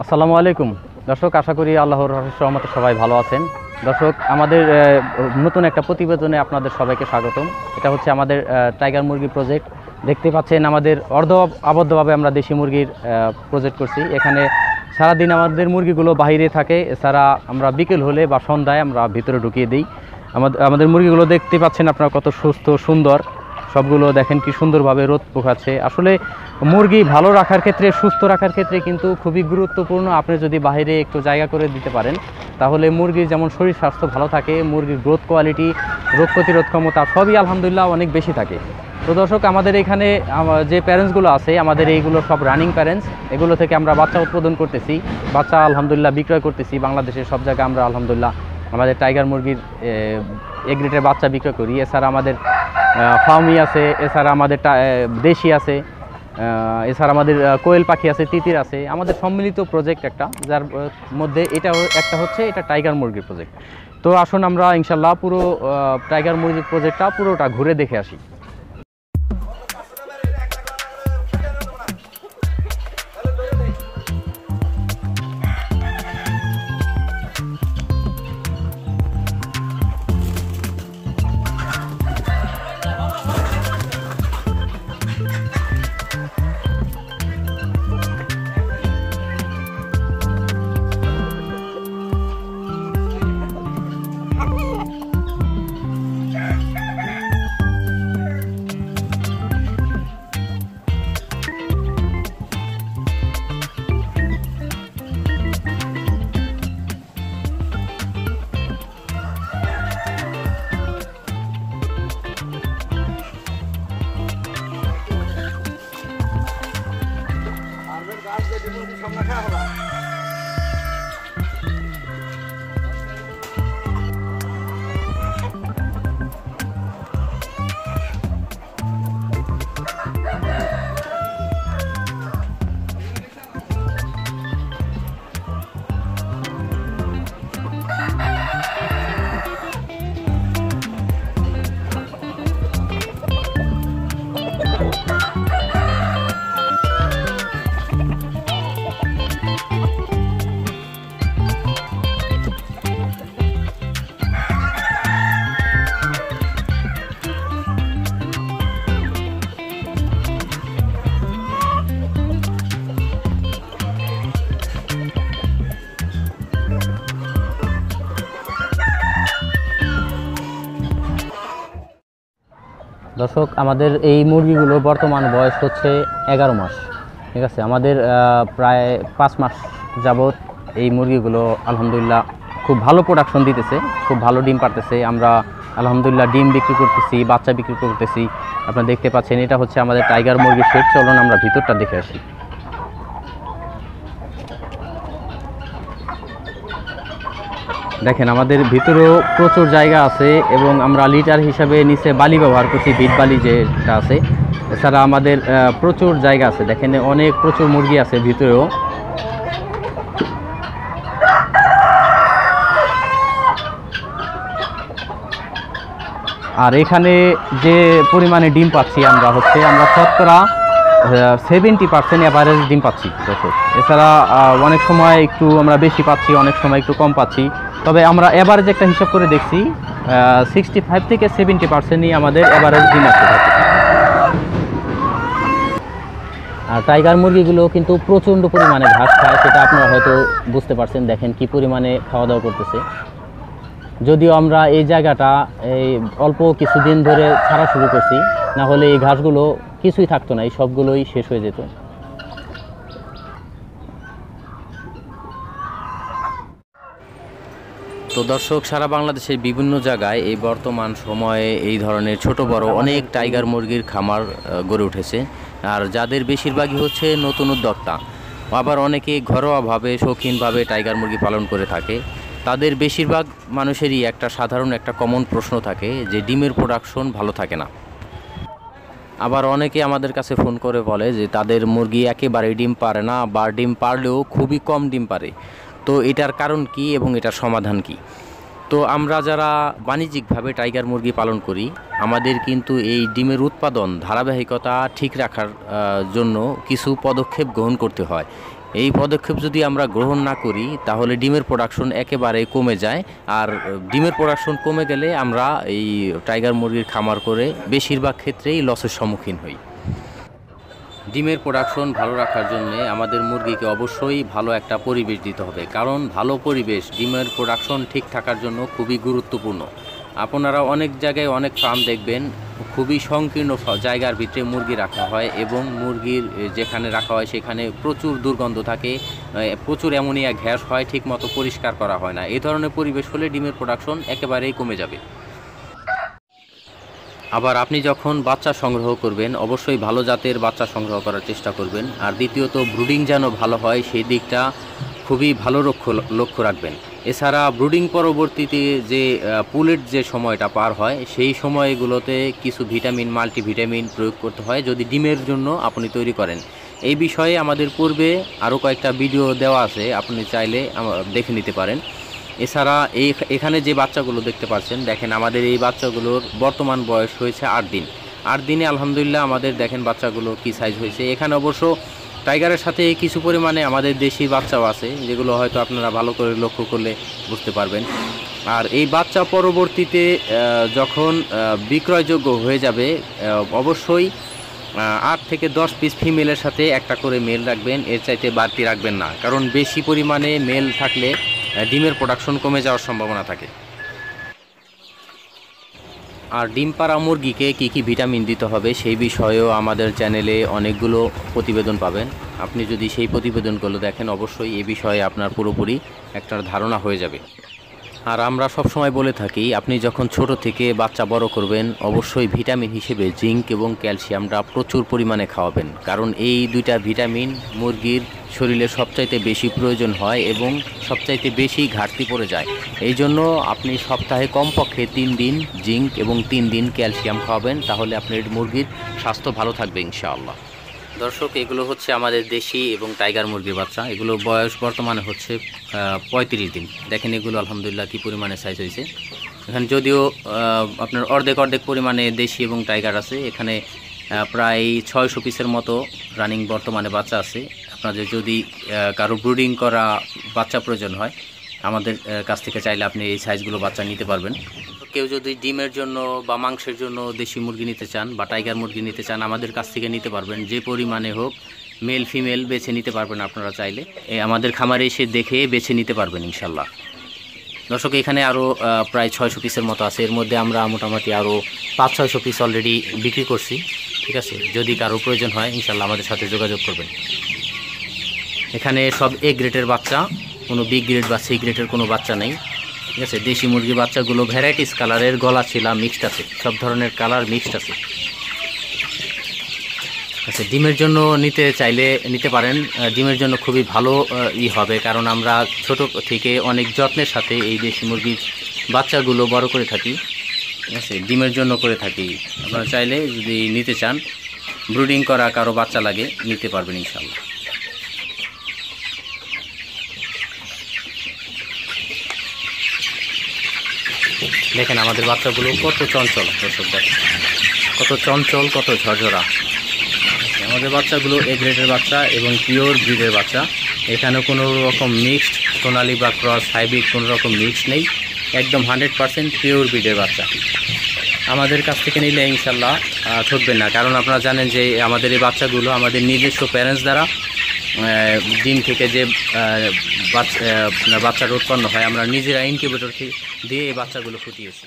আসসালামু আলাইকুম দর্শক, আশা করি আল্লাহর রহমতে সবাই ভালো আছেন। দর্শক, আমাদের নতুন একটা প্রতিবেদনে আপনাদের সবাইকে স্বাগতম। এটা হচ্ছে আমাদের টাইগার মুরগি প্রজেক্ট। দেখতে পাচ্ছেন আমাদের আবদ্ধভাবে আমরা দেশি মুরগির প্রজেক্ট করছি। এখানে সারাদিন আমাদের মুরগিগুলো বাইরে থাকে, এছাড়া আমরা বিকেল হলে বা সন্ধ্যায় আমরা ভিতরে ঢুকিয়ে দিই। আমাদের মুরগিগুলো দেখতে পাচ্ছেন আপনারা কত সুস্থ সুন্দর, সবগুলো দেখেন কি সুন্দরভাবে রোদ পোহাচ্ছে। আসলে মুরগি ভালো রাখার ক্ষেত্রে, সুস্থ রাখার ক্ষেত্রে কিন্তু খুবই গুরুত্বপূর্ণ। আপনি যদি বাইরে একটু জায়গা করে দিতে পারেন, তাহলে মুরগির যেমন শরীর স্বাস্থ্য ভালো থাকে, মুরগির গ্রোথ কোয়ালিটি, রোগ প্রতিরোধ ক্ষমতা সবই আলহামদুলিল্লাহ অনেক বেশি থাকে। তো দর্শক, আমাদের এখানে যে প্যারেন্টসগুলো আছে, আমাদের এইগুলো সব রানিং প্যারেন্টস। এগুলো থেকে আমরা বাচ্চা উৎপাদন করতেছি, বাচ্চা আলহামদুলিল্লাহ বিক্রয় করতেছি। বাংলাদেশের সব জায়গায় আমরা আলহামদুলিল্লাহ আমাদের টাইগার মুরগির এ গ্রেডের বাচ্চা বিক্রয় করি। এছাড়া আমাদের ফার্মি আছে, এছাড়া আমাদের দেশি আছে, এছাড়া আমাদের কোয়েল পাখি আছে, তিতির আছে। আমাদের সম্মিলিত প্রজেক্ট একটা, যার মধ্যে এটাও একটা হচ্ছে এটা টাইগার মুরগির প্রজেক্ট। তো আসুন আমরা ইনশাল্লাহ পুরো টাইগার মুরগির প্রজেক্টটা পুরোটা ঘুরে দেখে আসি। দর্শক, আমাদের এই মুরগিগুলো বর্তমান বয়স হচ্ছে 11 মাস। ঠিক আছে, আমাদের প্রায় 5 মাস যাবৎ এই মুরগিগুলো আলহামদুলিল্লাহ খুব ভালো প্রোডাকশন দিতেছে, খুব ভালো ডিম পারতেছে। আমরা আলহামদুলিল্লাহ ডিম বিক্রি করতেছি, বাচ্চা বিক্রি করতেছি। আপনারা দেখতে পাচ্ছেন এটা হচ্ছে আমাদের টাইগার মুরগির শেড। চলুন আমরা ভিতরটা দেখে আসি। দেখেন, আমাদের ভিতরেও প্রচুর জায়গা আছে এবং আমরা লিটার হিসাবে নিচে বালি ব্যবহার করছি, বিট বালি যেটা আছে। এছাড়া আমাদের প্রচুর জায়গা আছে। দেখেন, প্রচুর মুরগি আছে ভিতরেও। আর এখানে যে পরিমাণে ডিম পাচ্ছি আমরা শতকরা 70% অ্যাভারেজ ডিম পাচ্ছি দর্শক। এছাড়া অনেক সময় একটু আমরা বেশি পাচ্ছি, অনেক সময় একটু কম পাচ্ছি। তবে আমরা অ্যাভারেজ একটা হিসাব করে দেখছি, 65 থেকে 70%ই আমাদের অ্যাভারেজ ডিম আসতে থাকে। আর টাইগার মুরগিগুলো কিন্তু প্রচণ্ড পরিমাণে ঘাস খায়, সেটা আপনারা হয়তো বুঝতে পারছেন। দেখেন কি পরিমাণে খাওয়া দাওয়া করতেছে। যদিও আমরা এই জায়গাটা এই অল্প কিছুদিন ধরে ছাড়া শুরু করছি, না হলে এই ঘাসগুলো কিছুই থাকতো না, এই সবগুলোই শেষ হয়ে যেত। তো দর্শক, সারা বাংলাদেশের বিভিন্ন জায়গায় এই বর্তমান সময়ে এই ধরনের ছোট বড় অনেক টাইগার মুরগির খামার গড়ে উঠেছে। আর যাদের বেশিরভাগই হচ্ছে নতুন উদ্যোক্তা, আবার অনেকে ঘরোয়াভাবে শৌখিনভাবে টাইগার মুরগি পালন করে থাকে। তাদের বেশিরভাগ মানুষেরই একটা সাধারণ একটা কমন প্রশ্ন থাকে যে ডিমের প্রোডাকশন ভালো থাকে না। আবার অনেকে আমাদের কাছে ফোন করে বলে যে তাদের মুরগি একেবারে ডিম পারে না, বা ডিম পারলেও খুবই কম ডিম পারে। তো এটার কারণ কি এবং এটার সমাধান কি? তো আমরা যারা বাণিজ্যিকভাবে টাইগার মুরগি পালন করি, আমাদের কিন্তু এই ডিমের উৎপাদন ধারাবাহিকতা ঠিক রাখার জন্য কিছু পদক্ষেপ গ্রহণ করতে হয়। এই পদক্ষেপ যদি আমরা গ্রহণ না করি তাহলে ডিমের প্রোডাকশন একেবারে কমে যায়। আর ডিমের প্রোডাকশন কমে গেলে আমরা এই টাইগার মুরগির খামার করে বেশিরভাগ ক্ষেত্রেই লসের সম্মুখীন হই। ডিমের প্রোডাকশন ভালো রাখার জন্য আমাদের মুরগিকে অবশ্যই ভালো একটা পরিবেশ দিতে হবে, কারণ ভালো পরিবেশ ডিমের প্রোডাকশন ঠিক থাকার জন্য খুবই গুরুত্বপূর্ণ। আপনারা অনেক জায়গায় অনেক ফার্ম দেখবেন খুবই সংকীর্ণ জায়গার ভিতরে মুরগি রাখা হয় এবং মুরগির যেখানে রাখা হয় সেখানে প্রচুর দুর্গন্ধ থাকে, প্রচুর অ্যামোনিয়া গ্যাস হয়, ঠিকমতো পরিষ্কার করা হয় না। এই ধরনের পরিবেশ হলে ডিমের প্রোডাকশন একেবারেই কমে যাবে। আবার আপনি যখন বাচ্চা সংগ্রহ করবেন অবশ্যই ভালো জাতের বাচ্চা সংগ্রহ করার চেষ্টা করবেন। আর দ্বিতীয়ত ব্রুডিং যেন ভালো হয় সেই দিকটা খুবই ভালো লক্ষ্য রাখবেন। এছাড়া ব্রুডিং পরবর্তীতে যে পুলের যে সময়টা পার হয় সেই সময়গুলোতে কিছু ভিটামিন, মাল্টিভিটামিন প্রয়োগ করতে হয় যদি ডিমের জন্য আপনি তৈরি করেন। এই বিষয়ে আমাদের পূর্বে আরও কয়েকটা ভিডিও দেওয়া আছে, আপনি চাইলে দেখে নিতে পারেন। এছাড়া এখানে যে বাচ্চাগুলো দেখতে পাচ্ছেন, দেখেন আমাদের এই বাচ্চাগুলোর বর্তমান বয়স হয়েছে 8 দিন। 8 দিনে আলহামদুলিল্লাহ আমাদের দেখেন বাচ্চাগুলো কি সাইজ হয়েছে। এখানে অবশ্য টাইগারের সাথে কিছু পরিমাণে আমাদের দেশি বাচ্চাও আছে, যেগুলো হয়তো আপনারা ভালো করে লক্ষ্য করলে বুঝতে পারবেন। আর এই বাচ্চা পরবর্তীতে যখন বিক্রয়যোগ্য হয়ে যাবে অবশ্যই 8 থেকে 10 পিস ফিমেলের সাথে একটা করে মেল রাখবেন, এর চাইতে বাড়তি রাখবেন না, কারণ বেশি পরিমাণে মেল থাকলে ডিমের প্রোডাকশন কমে যাওয়ার সম্ভাবনা থাকে। আর ডিম পাড়া মুরগিকে কী কী ভিটামিন দিতে হবে সেই বিষয়েও আমাদের চ্যানেলে অনেকগুলো প্রতিবেদন পাবেন। আপনি যদি সেই প্রতিবেদনগুলো দেখেন অবশ্যই এ বিষয়ে আপনার পুরোপুরি একটা ধারণা হয়ে যাবে। আর আমরা সব সময় বলে থাকি আপনি যখন ছোট থেকে বাচ্চা বড় করবেন অবশ্যই ভিটামিন হিসেবে জিঙ্ক এবং ক্যালসিয়ামটা প্রচুর পরিমাণে খাওয়াবেন, কারণ এই দুইটা ভিটামিন মুরগির শরীরে সবচাইতে বেশি প্রয়োজন হয় এবং সবচাইতে বেশি ঘাটতি পড়ে যায়। এই জন্য আপনি সপ্তাহে কমপক্ষে 3 দিন জিঙ্ক এবং 3 দিন ক্যালসিয়াম খাওয়াবেন, তাহলে আপনার মুরগির স্বাস্থ্য ভালো থাকবে ইনশাআল্লাহ। দর্শক, এগুলো হচ্ছে আমাদের দেশি এবং টাইগার মুরগির বাচ্চা। এগুলো বয়স বর্তমানে হচ্ছে 35 দিন। দেখেন এগুলো আলহামদুলিল্লাহ কী পরিমাণে সাইজ হয়েছে। এখানে যদিও আপনার অর্ধেক পরিমাণে দেশি এবং টাইগার আছে, এখানে প্রায় 600 পিসের মতো রানিং বর্তমানে বাচ্চা আছে। আপনাদের যদি কারো ব্রুডিং করা বাচ্চা প্রয়োজন হয় আমাদের কাছ থেকে চাইলে আপনি এই সাইজগুলো বাচ্চা নিতে পারবেন। কেউ যদি ডিমের জন্য বা মাংসের জন্য দেশি মুরগি নিতে চান বা টাইগার মুরগি নিতে চান আমাদের কাছ থেকে নিতে পারবেন, যে পরিমাণে হোক মেল ফিমেল বেছে নিতে পারবেন। আপনারা চাইলে আমাদের খামারে এসে দেখে বেছে নিতে পারবেন ইনশাল্লাহ। দর্শক, এখানে আরও প্রায় 600 পিসের মতো আছে, এর মধ্যে আমরা মোটামুটি আরও 500-600 পিস অলরেডি বিক্রি করছি। ঠিক আছে, যদি কারো প্রয়োজন হয় ইনশাল্লাহ আমাদের সাথে যোগাযোগ করবেন। এখানে সব এ গ্রেডের বাচ্চা, কোনো বি গ্রেড বা সি গ্রেডের কোনো বাচ্চা নেই। ঠিক আছে, দেশি মুরগি বাচ্চাগুলো ভ্যারাইটিস কালারের, গলা ছিলা মিক্সড আছে, সব ধরনের কালার মিক্সড আছে। আচ্ছা, ডিমের জন্য নিতে চাইলে নিতে পারেন। ডিমের জন্য খুবই ভালো হবে, কারণ আমরা ছোট থেকে অনেক যত্নের সাথে এই দেশি মুরগির বাচ্চাগুলো বড় করে থাকি। ঠিক আছে, ডিমের জন্য করে থাকি। আপনারা চাইলে যদি নিতে চান, ব্রুডিং করা কারো বাচ্চা লাগে, নিতে পারবেন ইনশাল্লাহ। দেখেন আমাদের বাচ্চাগুলো কত চঞ্চল, কত চঞ্চল, কত ঝরঝরা। আমাদের বাচ্চাগুলো এ গ্রেডের বাচ্চা এবং পিওর ব্রিডের বাচ্চা। এখানে কোনো রকম মিক্সড সোনালি বা ক্রস হাইব্রিড কোনো রকম মিক্স নেই, একদম 100% পিওর ব্রিডের বাচ্চা। আমাদের কাছ থেকে নিলে ইনশাল্লাহ ঠকবেন না, কারণ আপনারা জানেন যে আমাদের এই বাচ্চাগুলো আমাদের নিজস্ব প্যারেন্টস দ্বারা ডিম থেকে যে বাচ্চাটা উৎপন্ন হয় আমরা নিজেরা ইনকিউবেটর দিয়ে এই বাচ্চাগুলো ফুটিয়েছি।